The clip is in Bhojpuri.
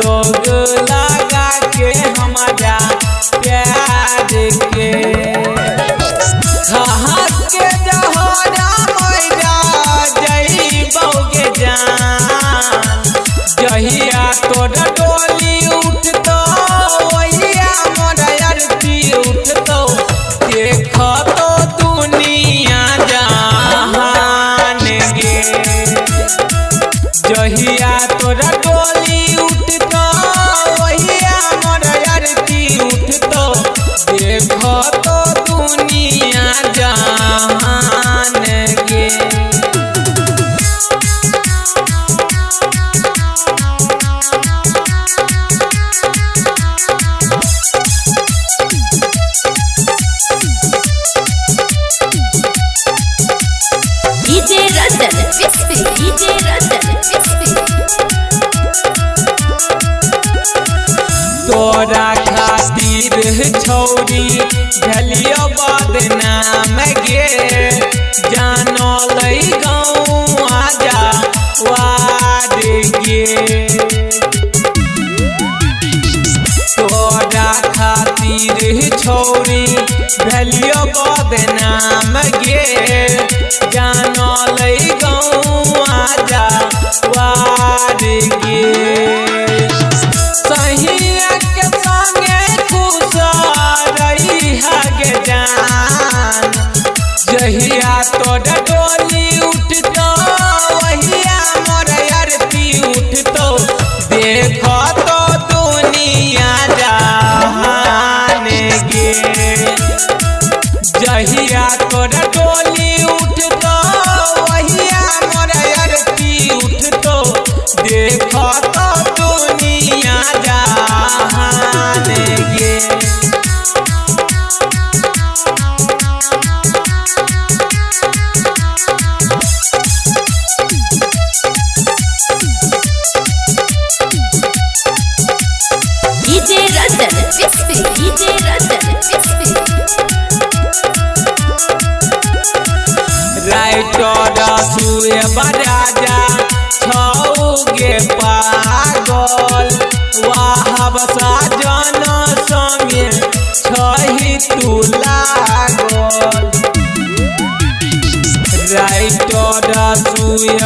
रोग लगा के हमारा प्यार के कहाँ के जहरा मैरा जइबोगे जान जहिया तोर डोली उठतो वहिया मोर अरती उठतो देख तो दुनिया जहान गे जहिया तोर डोली उठतो वहिया मोर अरती उठतो देख तो दुनिया जहान गे DJ Ranjan Crispy, DJ Ranjan Crispy. तोरा खातिर छौरी झलियो बदनाम गे जानो लई गाँव आजा वार गे तोरा खातिर छौरी झलियो बदनाम गे जानो लई गाँव आजा वार गे सहिया के संगे खुश रहिहा गे जान जहिया तोर डोली उठतो वहिया मोर अरती उठतो देख तो दुनिया जहान गे जहिया तोर डोली उठतो वहिया मोर अरती उठतो देख तो दुनिया जहान गे DJ Ranjan Crispy, DJ Ranjan Crispy. Writer सुए बराजा छौगे पागल वाहब साजन संगे छही तू लागल राइटर सुए